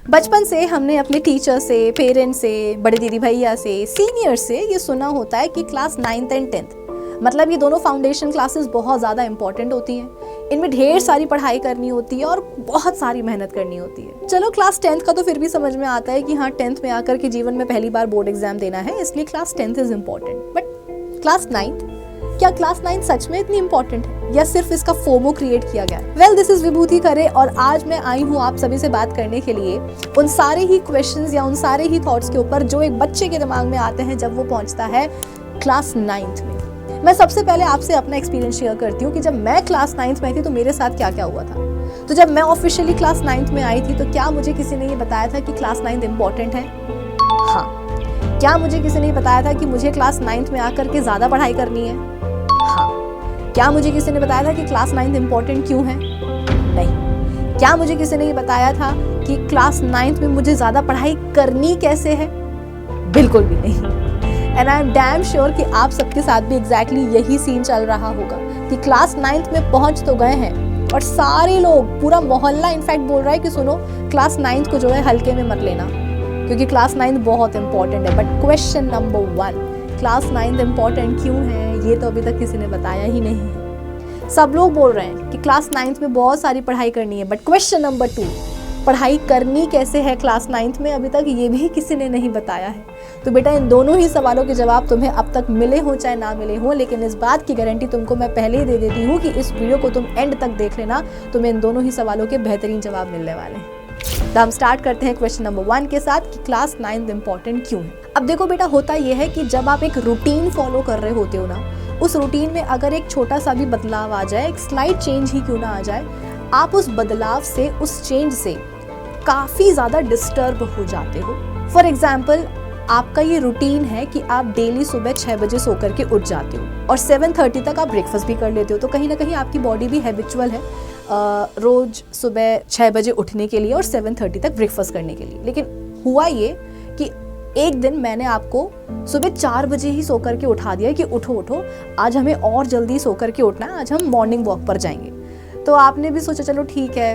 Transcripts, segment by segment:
बचपन से हमने अपने टीचर से, पेरेंट्स से, बड़े दीदी भैया से, सीनियर से ये सुना होता है कि क्लास 9th एंड 10th मतलब ये दोनों फाउंडेशन क्लासेस बहुत ज़्यादा इंपॉर्टेंट होती हैं। इनमें ढेर सारी पढ़ाई करनी होती है और बहुत सारी मेहनत करनी होती है। चलो क्लास 10th का तो फिर भी समझ में आता है कि हाँ 10th में आकर के जीवन में पहली बार बोर्ड एग्जाम देना है, इसलिए class 10th is important. But class 9th, क्या क्लास 9 सच में इतनी इंपॉर्टेंट है या सिर्फ इसका फोमो क्रिएट किया गया है? वेल, दिस इज विभूति खरे और आज मैं आई हूँ आप सभी से बात करने के लिए उन सारे ही क्वेश्चंस या उन सारे ही थॉट्स के ऊपर जो एक बच्चे के दिमाग में आते हैं जब वो पहुंचता है क्लास 9th में। मैं सबसे पहले आपसे अपना एक्सपीरियंस शेयर करती हूँ कि जब मैं क्लास 9th में आई थी तो मेरे साथ क्या क्या हुआ था। तो जब मैं ऑफिशियली क्लास 9th में आई थी तो क्या मुझे किसी ने ये बताया था कि क्लास 9th इंपॉर्टेंट है? हाँ। क्या मुझे किसी ने बताया था कि मुझे क्लास 9th में आकर के ज़्यादा पढ़ाई करनी है? हाँ। क्या मुझे किसी ने बताया था कि क्लास 9th इंपॉर्टेंट क्यों है? नहीं। क्या मुझे किसी ने ये बताया था कि क्लास 9th में मुझे ज़्यादा पढ़ाई करनी कैसे है? बिल्कुल भी नहीं। And I am damn sure कि आप सबके साथ भी एग्जैक्टली यही सीन चल रहा होगा कि क्लास 9th में पहुंच तो गए हैं और सारे लोग, पूरा मोहल्ला इनफैक्ट बोल रहा है कि सुनो क्लास 9th को जो है हल्के में मत लेना क्योंकि क्लास 9th बहुत इंपॉर्टेंट है। But question number 1, class 9th important क्यों है ये तो अभी तक किसी ने बताया ही नहीं है। सब लोग बोल रहे हैं कि क्लास 9th में बहुत सारी पढ़ाई करनी है, बट क्वेश्चन नंबर 2, पढ़ाई करनी कैसे है क्लास 9th में, अभी तक ये भी किसी ने नहीं बताया है। तो बेटा इन दोनों ही सवालों के जवाब तुम्हें अब तक मिले हो चाहे ना मिले हो, लेकिन इस बात की गारंटी तुमको मैं पहले ही दे देती हूँ कि इस वीडियो को तुम एंड तक देख लेना, तुम्हें इन दोनों ही सवालों के बेहतरीन जवाब मिलने वाले हैं। तो हम स्टार्ट करते हैं क्वेश्चन नंबर 1 के साथ कि क्लास 9th इंपॉर्टेंट क्यों है। अब देखो बेटा, होता यह है कि जब आप एक रूटीन फॉलो कर रहे होते हो ना, उस रूटीन में अगर एक छोटा सा भी बदलाव आ जाए, एक स्लाइड चेंज ही क्यों ना आ जाए, आप उस बदलाव से, उस चेंज से काफ़ी ज़्यादा डिस्टर्ब हो जाते हो। फॉर एग्जाम्पल, आपका ये रूटीन है कि आप डेली सुबह 6 बजे सो करके उठ जाते हो और 7:30 तक आप ब्रेकफास्ट भी कर लेते हो। तो कहीं ना कहीं आपकी बॉडी भी हैबिचुअल है रोज सुबह 6 बजे उठने के लिए और 7:30 तक ब्रेकफास्ट करने के लिए। लेकिन हुआ ये कि एक दिन मैंने आपको सुबह 4 बजे ही सो करके उठा दिया कि उठो उठो, आज हमें और जल्दी सो करके उठना है, आज हम मॉर्निंग वॉक पर जाएंगे। तो आपने भी सोचा चलो ठीक है,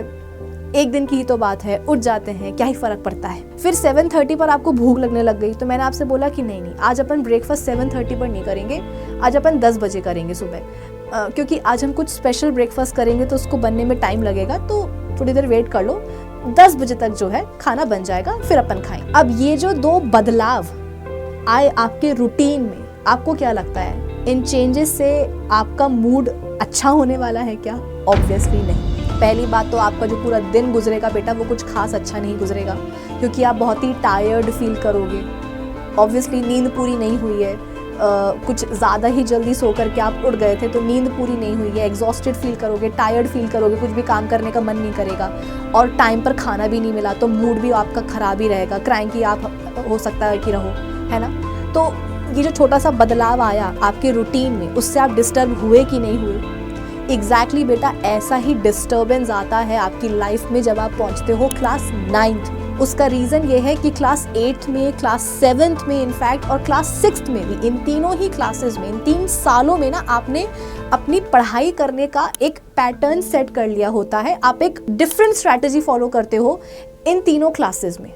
एक दिन की ही तो बात है, उठ जाते हैं, क्या ही फर्क पड़ता है। फिर 7:30 पर आपको भूख लगने लग गई तो मैंने आपसे बोला कि नहीं नहीं, आज अपन ब्रेकफास्ट 7:30 पर नहीं करेंगे, आज अपन 10 बजे करेंगे सुबह, क्योंकि आज हम कुछ स्पेशल ब्रेकफास्ट करेंगे तो उसको बनने में टाइम लगेगा, तो थोड़ी देर वेट कर लो, 10 बजे तक जो है खाना बन जाएगा, फिर अपन खाएंगे। अब ये जो 2 बदलाव आए आपके रूटीन में, आपको क्या लगता है इन चेंजेस से आपका मूड अच्छा होने वाला है क्या? ऑब्वियसली नहीं। पहली बात तो आपका जो पूरा दिन गुजरेगा बेटा वो कुछ खास अच्छा नहीं गुजरेगा क्योंकि आप बहुत ही टायर्ड फील करोगे। ऑब्वियसली नींद पूरी नहीं हुई है, कुछ ज़्यादा ही जल्दी सो करके आप उठ गए थे तो नींद पूरी नहीं हुई है, एग्जॉस्टेड फील करोगे, टायर्ड फील करोगे, कुछ भी काम करने का मन नहीं करेगा और टाइम पर खाना भी नहीं मिला तो मूड भी आपका ख़राब ही रहेगा, क्रैंकी आप हो सकता है कि रहो, है ना। तो ये जो छोटा सा बदलाव आया आपके रूटीन में, उससे आप डिस्टर्ब हुए कि नहीं हुए? एग्जैक्टली बेटा ऐसा ही डिस्टर्बेंस आता है आपकी लाइफ में जब आप पहुंचते हो क्लास 9th। उसका रीज़न ये है कि क्लास 8th में, क्लास 7th में इनफैक्ट और क्लास 6th में भी, इन तीनों ही क्लासेस में, इन 3 सालों में ना आपने अपनी पढ़ाई करने का एक पैटर्न सेट कर लिया होता है। आप एक डिफरेंट स्ट्रैटेजी फॉलो करते हो इन तीनों क्लासेस में।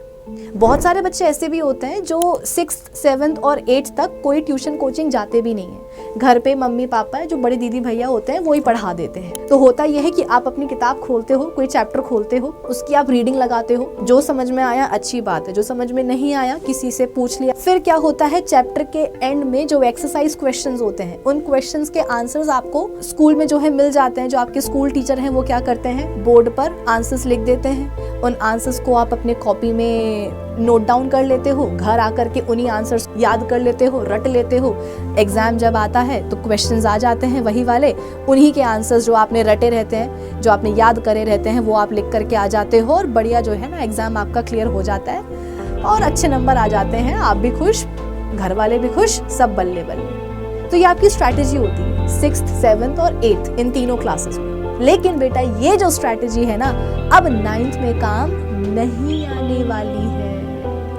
बहुत सारे बच्चे ऐसे भी होते हैं जो 6th, 7th और 8th तक कोई ट्यूशन कोचिंग जाते भी नहीं है, घर पे मम्मी पापा जो बड़े दीदी भैया होते हैं वो ही पढ़ा देते हैं। तो होता यह है कि आप अपनी किताब खोलते हो, कोई चैप्टर खोलते हो, उसकी आप रीडिंग लगाते हो, जो समझ में आया अच्छी बात है, जो समझ में नहीं आया किसी से पूछ लिया। फिर क्या होता है, चैप्टर के एंड में जो एक्सरसाइज क्वेश्चंस होते हैं उन क्वेश्चंस के आंसर्स आपको स्कूल में जो है मिल जाते हैं। जो आपके स्कूल टीचर हैं वो क्या करते हैं, बोर्ड पर आंसर्स लिख देते हैं, उन आंसर्स को आप अपने कॉपी में नोट डाउन कर लेते हो, घर आकर के उन्हीं आंसर्स याद कर लेते हो, रट लेते हो। एग्जाम जब आता है तो क्वेश्चंस आ जाते हैं वही वाले, उन्हीं के आंसर्स जो आपने रटे रहते हैं, जो आपने याद करे रहते हैं, वो आप लिख करके आ जाते हो और बढ़िया जो है ना एग्जाम आपका क्लियर हो जाता है और अच्छे नंबर आ जाते हैं, आप भी खुश, घर वाले भी खुश, सब बल्ले बल्ले। तो ये आपकी स्ट्रैटेजी होती है 6th, 7th और 8th इन तीनों क्लासेस में। लेकिन बेटा ये जो स्ट्रैटेजी है ना अब 9th में काम नहीं आने वाली है।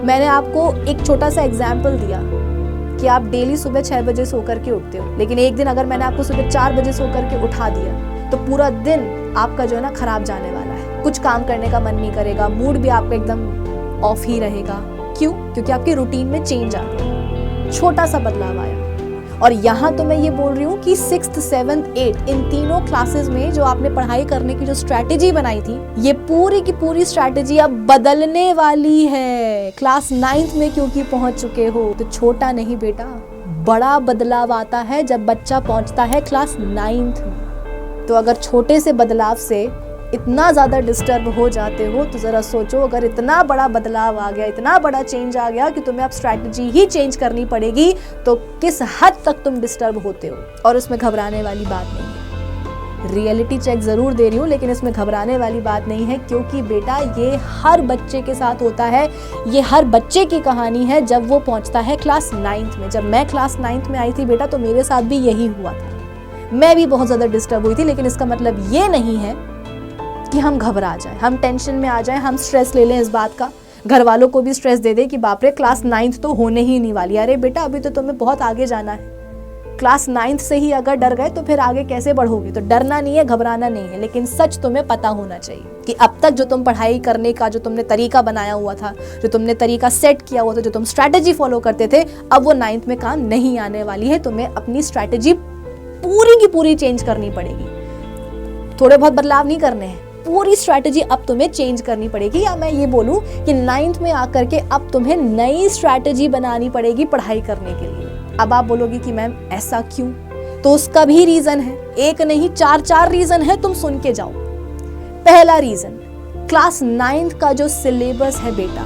मैंने आपको एक छोटा सा एग्जाम्पल दिया कि आप डेली सुबह 6 बजे सो करके उठते हो, लेकिन एक दिन अगर मैंने आपको सुबह 4 बजे सो करके उठा दिया तो पूरा दिन आपका जो है ना खराब जाने वाला है, कुछ काम करने का मन नहीं करेगा, मूड भी आपका एकदम ऑफ ही रहेगा। क्यों? क्योंकि आपके रूटीन में चेंज आ गया, छोटा सा बदलाव आया। और यहाँ तो मैं ये बोल रही हूँ कि 6th, 7th, 8th इन तीनों क्लासेस में जो आपने पढ़ाई करने की जो स्ट्रैटेजी बनाई थी, ये पूरी की पूरी स्ट्रैटेजी अब बदलने वाली है। क्लास 9th में क्योंकि पहुंच चुके हो, तो छोटा नहीं बेटा, बड़ा बदलाव आता है जब बच्चा पहुंचता है क्लास 9th में। तो अगर छोटे से बदलाव से इतना ज़्यादा डिस्टर्ब हो जाते हो, तो ज़रा सोचो, अगर इतना बड़ा बदलाव आ गया, इतना बड़ा चेंज आ गया कि तुम्हें अब स्ट्रैटेजी ही चेंज करनी पड़ेगी, तो किस हद तक तुम डिस्टर्ब होते हो। और उसमें घबराने वाली बात नहीं है। रियलिटी चेक ज़रूर दे रही हूँ, लेकिन इसमें घबराने वाली बात नहीं है, क्योंकि बेटा ये हर बच्चे के साथ होता है। ये हर बच्चे की कहानी है जब वो पहुँचता है क्लास 9th में। जब मैं क्लास 9th में आई थी बेटा, तो मेरे साथ भी यही हुआ था। मैं भी बहुत ज़्यादा डिस्टर्ब हुई थी, लेकिन इसका मतलब ये नहीं है कि हम घबरा जाएं, हम टेंशन में आ जाएं, हम स्ट्रेस ले लें इस बात का। घर वालों को भी स्ट्रेस दे दे कि बाप रे क्लास 9th तो होने ही नहीं वाली। अरे बेटा अभी तो तुम्हें बहुत आगे जाना है। क्लास 9th से ही अगर डर गए तो फिर आगे कैसे बढ़ोगे? तो डरना नहीं है, घबराना नहीं है, लेकिन सच तुम्हें पता होना चाहिए कि अब तक जो तुम पढ़ाई करने का जो तुमने तरीका बनाया हुआ था, जो तुमने तरीका सेट किया हुआ था, जो तुम स्ट्रैटेजी फॉलो करते थे, अब वो 9th में काम नहीं आने वाली है। तुम्हें अपनी स्ट्रैटेजी पूरी की पूरी चेंज करनी पड़ेगी। थोड़े बहुत बदलाव नहीं करने हैं, पूरी स्ट्रैटेजी अब तुम्हें चेंज करनी पड़ेगी। या मैं ये बोलूं कि 9th में आकर के अब तुम्हें नई स्ट्रैटेजी बनानी पड़ेगी पढ़ाई करने के लिए। अब आप बोलोगे कि मैम ऐसा क्यों? तो उसका भी रीजन है, एक नहीं 4 रीजन है, तुम सुन के जाओ। पहला रीजन, क्लास 9th का जो सिलेबस है बेटा,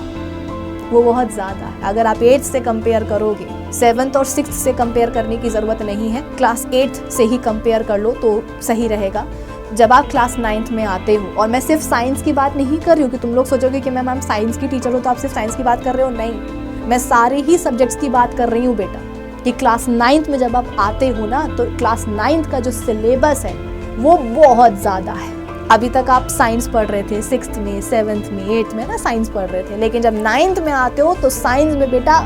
वो बहुत ज्यादा है। अगर आप 8th से कंपेयर करोगे, 7th और 6th से कंपेयर करने की जरूरत नहीं है, क्लास 8th से ही कंपेयर कर लो तो सही रहेगा। जब आप क्लास 9th में आते हो, और मैं सिर्फ साइंस की बात नहीं कर रही हूँ कि तुम लोग सोचोगे कि मैम साइंस की टीचर हो तो आप सिर्फ साइंस की बात कर रहे हो, नहीं, मैं सारे ही सब्जेक्ट्स की बात कर रही हूँ बेटा। कि क्लास 9th में जब आप आते हो ना, तो क्लास 9th का जो सिलेबस है वो बहुत ज़्यादा है। अभी तक आप साइंस पढ़ रहे थे 6th में, 7th में, 8th में ना साइंस पढ़ रहे थे, लेकिन जब 9th में आते हो तो साइंस में बेटा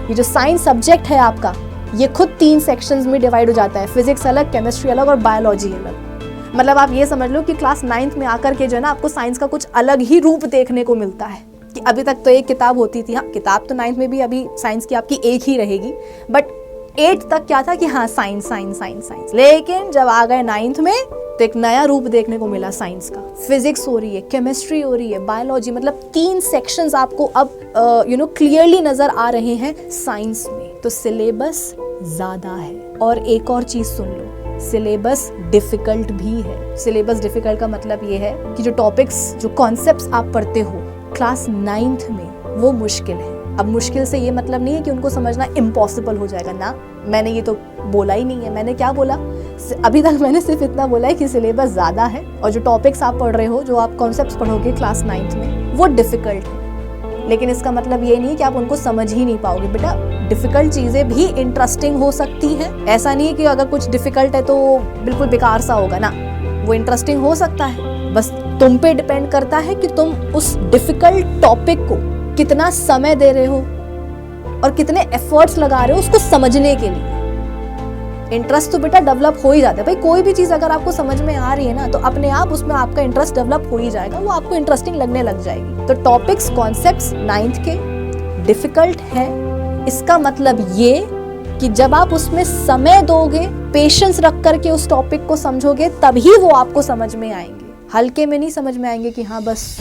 ये जो साइंस सब्जेक्ट है आपका, ये खुद 3 सेक्शंस में डिवाइड हो जाता है। फिजिक्स अलग, केमिस्ट्री अलग और बायोलॉजी अलग। मतलब आप ये समझ लो कि क्लास 9th में आकर के जो है ना, आपको साइंस का कुछ अलग ही रूप देखने को मिलता है। कि अभी तक तो एक किताब होती थी, हाँ किताब तो 9th में भी अभी साइंस की आपकी एक ही रहेगी, बट 8th तक क्या था कि हाँ साइंस साइंस साइंस साइंस। लेकिन जब आ गए 9th में तो एक नया रूप देखने को मिला साइंस का। फिजिक्स हो रही है, केमिस्ट्री हो रही है, बायोलॉजी, मतलब 3 सेक्शंस आपको अब क्लियरली नजर आ रहे हैं साइंस में। तो सिलेबस ज्यादा है। और एक और चीज सुन लो, सिलेबस डिफिकल्ट भी है। सिलेबस डिफिकल्ट का मतलब ये है कि जो टॉपिक्स, जो कॉन्सेप्ट्स आप पढ़ते हो क्लास 9th में, वो मुश्किल है। अब मुश्किल से ये मतलब नहीं है कि उनको समझना इम्पॉसिबल हो जाएगा ना, मैंने ये तो बोला ही नहीं है। मैंने क्या बोला? अभी तक मैंने सिर्फ इतना बोला है कि सिलेबस ज़्यादा है और जो टॉपिक्स आप पढ़ रहे हो, जो आप कॉन्सेप्ट्स पढ़ोगे क्लास 9th में, वो डिफ़िकल्ट है। लेकिन इसका मतलब ये नहीं कि आप उनको समझ ही नहीं पाओगे। बेटा डिफ़िकल्ट चीज़ें भी इंटरेस्टिंग हो सकती हैं। ऐसा नहीं है कि अगर कुछ डिफ़िकल्ट है तो बिल्कुल बेकार सा होगा ना, वो इंटरेस्टिंग हो सकता है। बस तुम पे डिपेंड करता है कि तुम उस डिफ़िकल्ट टॉपिक को कितना समय दे रहे हो और कितने एफर्ट्स लगा रहे हो उसको समझने के लिए। इंटरेस्ट तो बेटा डेवलप हो ही जाता है भाई। कोई भी चीज़ अगर आपको समझ में आ रही है ना, तो अपने आप उसमें आपका इंटरेस्ट डेवलप हो ही जाएगा, वो आपको इंटरेस्टिंग लगने लग जाएगी। तो टॉपिक्स, कॉन्सेप्ट्स 9th के डिफिकल्ट है। इसका मतलब ये कि जब आप उसमें समय दोगे, पेशेंस रख करके उस टॉपिक को समझोगे, तभी वो आपको समझ में आएंगे। हल्के में नहीं समझ में आएंगे कि हाँ बस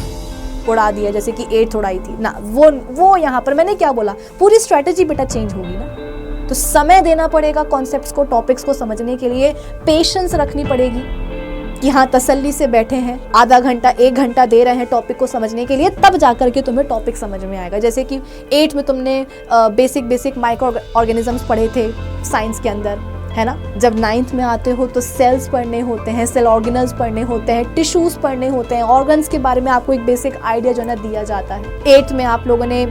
उड़ा दिया, जैसे कि 8th उड़ाई थी ना। वो यहाँ पर मैंने क्या बोला, पूरी स्ट्रैटेजी बेटा चेंज होगी ना। तो समय देना पड़ेगा कॉन्सेप्ट्स को, टॉपिक्स को समझने के लिए, पेशेंस रखनी पड़ेगी कि हाँ तसल्ली से बैठे हैं, आधा घंटा 1 घंटा दे रहे हैं टॉपिक को समझने के लिए, तब जाकर के तुम्हें टॉपिक समझ में आएगा। जैसे कि 8th में तुमने बेसिक माइक्रो ऑर्गेनिजम्स पढ़े थे साइंस के अंदर, है ना। जब 9th में आते हो तो सेल्स पढ़ने होते हैं, सेल ऑर्गेनल्स पढ़ने होते हैं, टिश्यूज पढ़ने होते हैं, ऑर्गन्स के बारे में आपको एक बेसिक आइडिया जो है ना दिया जाता है। 8th में आप लोगों ने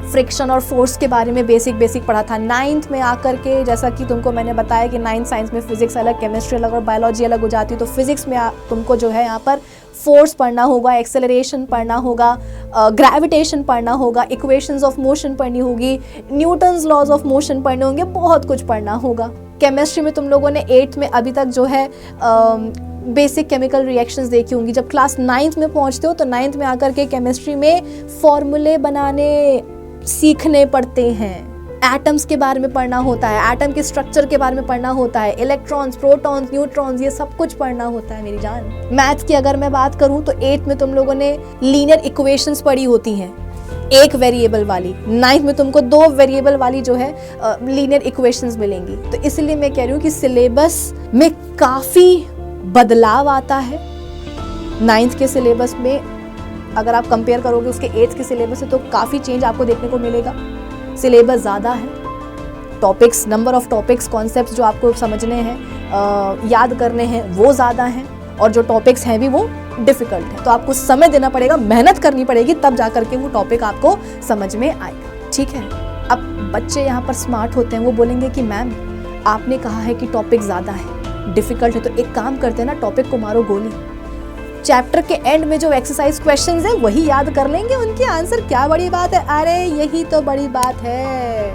फ्रिक्शन और फोर्स के बारे में बेसिक पढ़ा था। 9th में आकर के, जैसा कि तुमको मैंने बताया कि 9th साइंस में फिजिक्स अलग, केमिस्ट्री अलग और बायोलॉजी अलग हो जाती है, तो फिजिक्स में तुमको जो है यहाँ पर फोर्स पढ़ना होगा, एक्सेलरेशन पढ़ना होगा, ग्रेविटेशन पढ़ना होगा, इक्वेशंस ऑफ मोशन पढ़नी होगी, न्यूटन्स लॉज ऑफ मोशन पढ़ने होंगे, बहुत कुछ पढ़ना होगा। केमिस्ट्री में तुम लोगों ने 8th में अभी तक जो है बेसिक केमिकल रिएक्शंस देखी होंगी। जब क्लास 9th में पहुंचते हो तो 9th में आकर के केमिस्ट्री में फॉर्मूले बनाने सीखने पड़ते हैं, एटम्स के बारे में पढ़ना होता है, एटम के स्ट्रक्चर के बारे में पढ़ना होता है, इलेक्ट्रॉन्स, प्रोटॉन्स, न्यूट्रॉन्स, ये सब कुछ पढ़ना होता है मेरी जान। मैथ्स की अगर मैं बात करूं तो 8th में तुम लोगों ने लीनियर इक्वेशंस पढ़ी होती हैं, एक वेरिएबल वाली। 9th में तुमको 2 वेरिएबल वाली जो है लीनियर इक्वेशंस मिलेंगी। तो इसलिए मैं कह रही हूँ कि सिलेबस में काफ़ी बदलाव आता है। 9th के सिलेबस में अगर आप कंपेयर करोगे उसके 8th के सिलेबस से तो काफ़ी चेंज आपको देखने को मिलेगा। सिलेबस ज़्यादा है, topics, number of topics, concepts जो आपको समझने हैं, याद करने हैं वो ज़्यादा हैं, और जो टॉपिक्स हैं भी वो डिफ़िकल्ट है। तो आपको समय देना पड़ेगा, मेहनत करनी पड़ेगी, तब जा करके वो टॉपिक आपको समझ में आएगा। ठीक है। अब बच्चे यहाँ पर स्मार्ट होते हैं, वो बोलेंगे कि मैम आपने कहा है कि टॉपिक ज़्यादा है, डिफ़िकल्ट है, तो एक काम करते हैं ना, टॉपिक को मारो गोली। चैप्टर के एंड में जो एक्सरसाइज क्वेश्चंस हैं वही याद कर लेंगे, उनके आंसर क्या बड़ी बात है। अरे यही तो बड़ी बात है।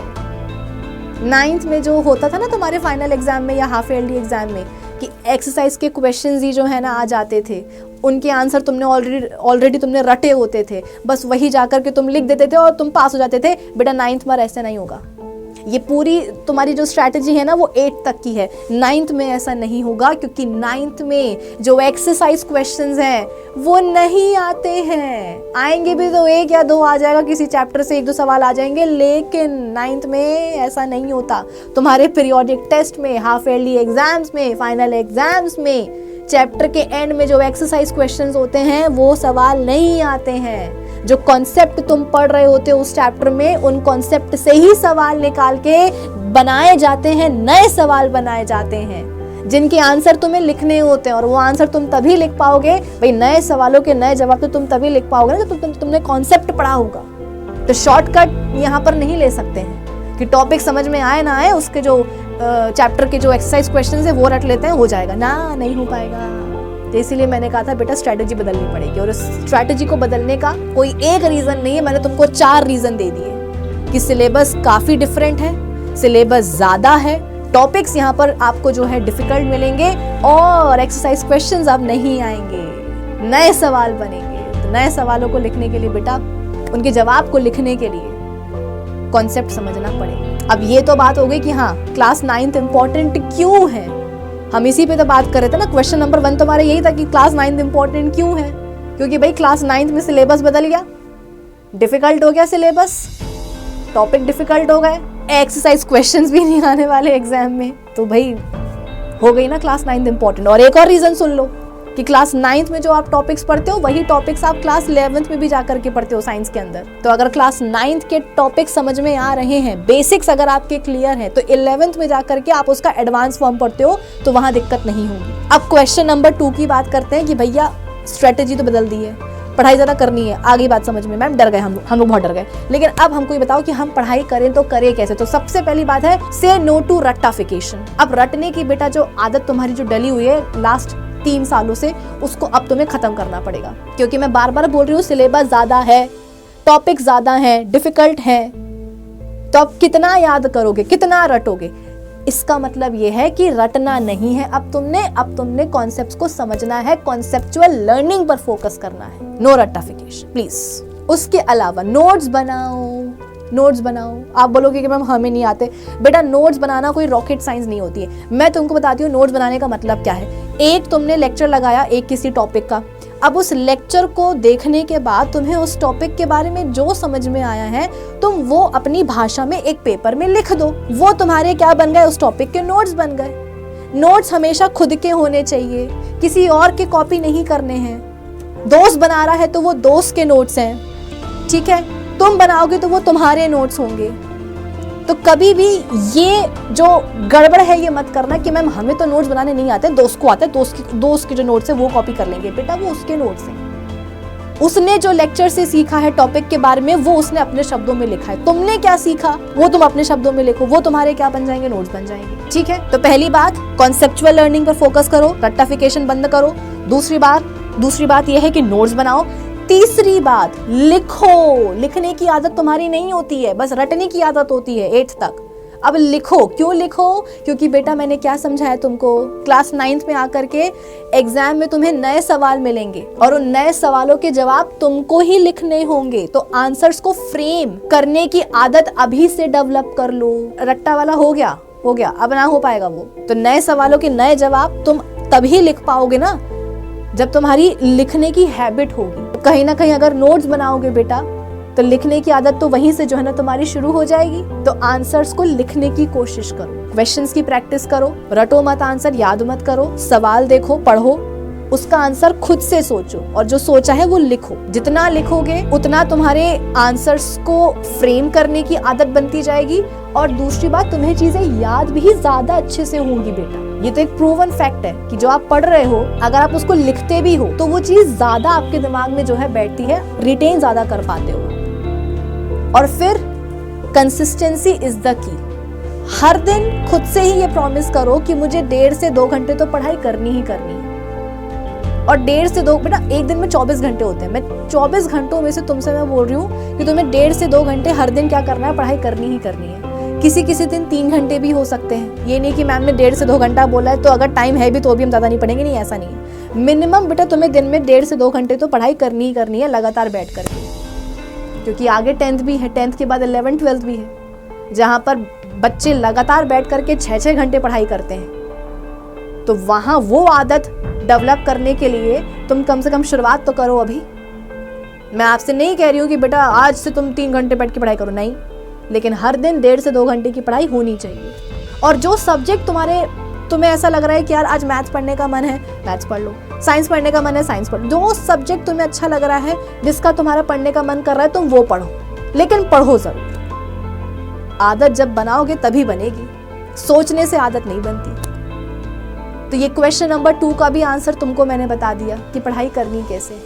9th में जो होता था ना तुम्हारे फाइनल एग्जाम में या हाफ ईयरली एग्जाम में, कि एक्सरसाइज के क्वेश्चंस ही जो है ना आ जाते थे, उनके आंसर तुमने ऑलरेडी तुमने रटे होते थे, बस वही जाकर के तुम लिख देते थे और तुम पास हो जाते थे। बेटा 9th में ऐसा नहीं होगा। ये पूरी तुम्हारी जो स्ट्रैटेजी है ना वो 8 तक की है, 9th में ऐसा नहीं होगा, क्योंकि 9th में जो एक्सरसाइज क्वेश्चंस हैं वो नहीं आते हैं। आएंगे भी तो 1 या 2 आ जाएगा, किसी चैप्टर से 1-2 सवाल आ जाएंगे, लेकिन 9th में ऐसा नहीं होता। तुम्हारे पीरियोडिक टेस्ट में, हाफ ईयरली एग्जाम्स में, फाइनल एग्जाम्स में, चैप्टर के एंड में जो एक्सरसाइज क्वेश्चंस होते हैं वो सवाल नहीं आते हैं। जो कॉन्सेप्ट तुम पढ़ रहे होते हो उस चैप्टर में, उन कॉन्सेप्ट से ही सवाल निकाल के बनाए जाते हैं, नए सवाल बनाए जाते हैं, जिनके आंसर तुम्हें लिखने होते हैं। और वो आंसर तुम तभी लिख पाओगे, भाई नए सवालों के नए जवाब तो तुम तभी लिख पाओगे ना जब तुमने कॉन्सेप्ट पढ़ा होगा। तो शॉर्टकट यहाँ पर नहीं ले सकते हैं कि टॉपिक समझ में आए ना आए, उसके जो चैप्टर के जो एक्सरसाइज क्वेश्चंस है वो रट लेते हैं, हो जाएगा ना, नहीं हो पाएगा। तो इसीलिए मैंने कहा था बेटा स्ट्रैटेजी बदलनी पड़ेगी, और स्ट्रैटेजी को बदलने का कोई एक रीज़न नहीं है, मैंने तुमको 4 रीज़न दे दिए कि सिलेबस काफ़ी डिफरेंट है, सिलेबस ज़्यादा है, टॉपिक्स यहाँ पर आपको जो है डिफ़िकल्ट मिलेंगे, और एक्सरसाइज क्वेश्चंस अब नहीं आएंगे, नए सवाल बनेंगे। तो नए सवालों को लिखने के लिए बेटा, उनके जवाब को लिखने के लिए कॉन्सेप्ट समझना पड़ेगा। अब ये तो बात हो गई कि हाँ क्लास 9th इम्पॉर्टेंट क्यों है, हम इसी पे तो बात कर रहे थे ना। क्वेश्चन नंबर 1 तो हमारा यही था कि क्लास 9th इम्पॉर्टेंट क्यों है, क्योंकि भाई क्लास 9th में सिलेबस बदल गया, डिफिकल्ट हो गया सिलेबस, टॉपिक डिफिकल्ट हो गए, एक्सरसाइज क्वेश्चंस भी नहीं आने वाले एग्जाम में, तो भाई हो गई ना क्लास 9th इम्पॉर्टेंट। और एक और रीजन सुन लो कि क्लास 9th में जो आप टॉपिक्स पढ़ते हो वही टॉपिक्स आप क्लास 11th में भी जाकर के पढ़ते हो साइंस के अंदर। तो अगर क्लास 9th के टॉपिक्स समझ में आ रहे हैं, बेसिक्स अगर आपके क्लियर हैं, तो 11th में जाकर के आप उसका एडवांस फॉर्म पढ़ते हो, तो वहां दिक्कत नहीं होगी। अब क्वेश्चन नंबर 2 की बात करते हैं कि भैया स्ट्रेटेजी तो बदल दी है, पढ़ाई ज़्यादा करनी है, आगे बात समझ में। मैम डर गए हम लोग बहुत डर गए, लेकिन अब हमको ये बताओ कि हम पढ़ाई करें तो करें कैसे। तो सबसे पहली बात है से नो टू रट्टाफिकेशन। अब रटने की बेटा जो आदत तुम्हारी जो डली हुई है लास्ट 3 सालों से, उसको अब तुम्हें खत्म करना पड़ेगा, क्योंकि मैं बार बार बोल रही हूँ सिलेबस ज़्यादा है, टॉपिक ज़्यादा है, डिफिकल्ट है, तो अब कितना याद करोगे, कितना रटोगे। इसका मतलब ये है कि रटना नहीं है, अब तुमने कॉन्सेप्ट्स को समझना है, कॉन्सेप्चुअल लर्निंग पर फोकस करना है, नो रट्टाफिकेशन प्लीज। उसके अलावा नोट्स बनाओ। आप बोलोगे कि मैम हमें नहीं आते, बेटा नोट्स बनाना कोई रॉकेट साइंस नहीं होती है। मैं तुमको बताती हूँ नोट्स बनाने का मतलब क्या है। एक तुमने लेक्चर लगाया एक किसी टॉपिक का, अब उस लेक्चर को देखने के बाद तुम्हें उस टॉपिक के बारे में जो समझ में आया है तुम वो अपनी भाषा में एक पेपर में लिख दो, वो तुम्हारे क्या बन गए, उस टॉपिक के नोट्स बन गए। नोट्स हमेशा खुद के होने चाहिए, किसी और के कॉपी नहीं करने हैं। दोस्त बना रहा है तो वो दोस्त के नोट्स हैं, ठीक है, तुम बनाओगे तो वो तुम्हारे नोट्स होंगे। तो कभी भी ये जो गड़बड़ है ये मत करना कि मैम हमें तो नोट्स बनाने नहीं आते, दोस्त को आता है, दोस्त के जो नोट्स है वो कॉपी कर लेंगे। बेटा वो उसके नोट्स हैं, उसने जो लेक्चर से सीखा है टॉपिक के बारे में वो उसने अपने शब्दों में लिखा है, तुमने क्या सीखा वो तुम अपने शब्दों में लिखो, वो तुम्हारे क्या बन जाएंगे, नोट्स बन जाएंगे। ठीक है, तो पहली बात कॉन्सेप्चुअल लर्निंग पर फोकस करो, रट्टाफिकेशन बंद करो। दूसरी बात यह है कि नोट्स बनाओ। तीसरी बात लिखो। लिखने की आदत तुम्हारी नहीं होती है, बस रटने की आदत होती है 8th तक। अब लिखो। क्यों लिखो? क्योंकि बेटा मैंने क्या समझाया तुमको, क्लास 9th में आकर के एग्जाम में तुम्हें नए सवाल मिलेंगे और उन नए सवालों के जवाब तुमको ही लिखने होंगे। तो आंसर्स को फ्रेम करने की आदत अभी से डेवलप कर लो। रट्टा वाला हो गया, अब ना हो पाएगा वो। तो नए सवालों के नए जवाब तुम तभी लिख पाओगे ना जब तुम्हारी लिखने की हैबिट होगी। कहीं ना कहीं अगर नोट्स बनाओगे बेटा तो लिखने की आदत तो वहीं से जो है ना तुम्हारी शुरू हो जाएगी। तो आंसर्स को लिखने की कोशिश करो, क्वेश्चंस की प्रैक्टिस करो, रटो मत आंसर, याद मत करो, सवाल देखो, पढ़ो, उसका आंसर खुद से सोचो और जो सोचा है वो लिखो। जितना लिखोगे उतना तुम्हारे आंसर्स को फ्रेम करने की आदत बनती जाएगी और दूसरी बात तुम्हें चीजें याद भी ज्यादा अच्छे से होंगी बेटा। ये तो एक प्रूवन फैक्ट है कि जो आप पढ़ रहे हो अगर आप उसको लिखते भी हो तो वो चीज ज्यादा आपके दिमाग में जो है बैठती है, रिटेन ज्यादा कर पाते हो। और फिर कंसिस्टेंसी इज द की। हर दिन खुद से ही ये प्रॉमिस करो कि मुझे 1.5 से 2 घंटे तो पढ़ाई करनी ही करनी है। और 1.5 से 2 बेटा एक दिन में 24 घंटे होते हैं। मैं 24 घंटों में से तुमसे मैं बोल रही हूँ कि तुम्हें 1.5 से 2 घंटे हर दिन क्या करना है, पढ़ाई करनी ही करनी है। किसी किसी दिन 3 घंटे भी हो सकते हैं। ये नहीं कि मैम ने 1.5 से 2 घंटा बोला है तो अगर टाइम है भी तो भी हम ज़्यादा नहीं पढ़ेंगे, नहीं, ऐसा नहीं है। मिनिमम बेटा तुम्हें दिन में 1.5 से 2 घंटे तो पढ़ाई करनी ही करनी है लगातार बैठ करके, क्योंकि आगे 10th भी है, 10th के बाद 11th 12th भी है जहाँ पर बच्चे लगातार बैठ करके 6-6 घंटे पढ़ाई करते हैं। तो वहाँ वो आदत डेवलप करने के लिए तुम कम से कम शुरुआत तो करो अभी। मैं आपसे नहीं कह रही हूँ कि बेटा आज से तुम 3 घंटे बैठ के पढ़ाई करो, नहीं, लेकिन हर दिन 1.5 से 2 घंटे की पढ़ाई होनी चाहिए। और जो सब्जेक्ट तुम्हें ऐसा लग रहा है कि यार आज मैथ्स पढ़ने का मन है, मैथ्स पढ़ लो, साइंस पढ़ने का मन है, साइंस पढ़ लो। जो सब्जेक्ट तुम्हें अच्छा लग रहा है, जिसका तुम्हारा पढ़ने का मन कर रहा है, तुम वो पढ़ो, लेकिन पढ़ो जरूर। आदत जब बनाओगे तभी बनेगी, सोचने से आदत नहीं बनती। तो ये क्वेश्चन नंबर 2 का भी आंसर तुमको मैंने बता दिया कि पढ़ाई करनी कैसे,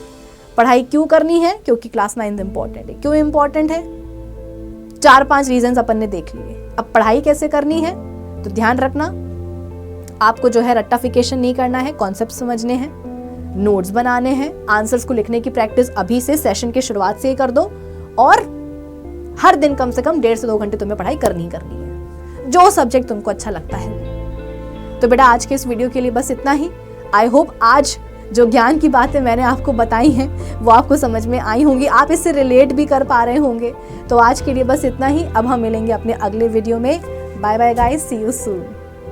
पढ़ाई क्यों करनी है, क्योंकि क्लास 9 इंपॉर्टेंट है। क्यों इंपॉर्टेंट है? 4-5 रीजंस अपन ने देख लिए। अब पढ़ाई कैसे करनी है तो ध्यान रखना, आपको जो है रट्टाफिकेशन नहीं करना है, कॉन्सेप्ट समझने हैं, नोट्स बनाने हैं, आंसर्स को लिखने की प्रैक्टिस अभी से सेशन के शुरुआत से ही कर दो और हर दिन कम से कम 1.5 से 2 घंटे तुम्हें पढ़ाई करनी है, जो सब्जेक्ट तुमको अच्छा लगता है। तो बेटा आज के इस वीडियो के लिए बस इतना ही। आई होप आज जो ज्ञान की बातें मैंने आपको बताई हैं वो आपको समझ में आई होंगी, आप इससे रिलेट भी कर पा रहे होंगे। तो आज के लिए बस इतना ही। अब हम मिलेंगे अपने अगले वीडियो में। Bye bye guys, see you soon.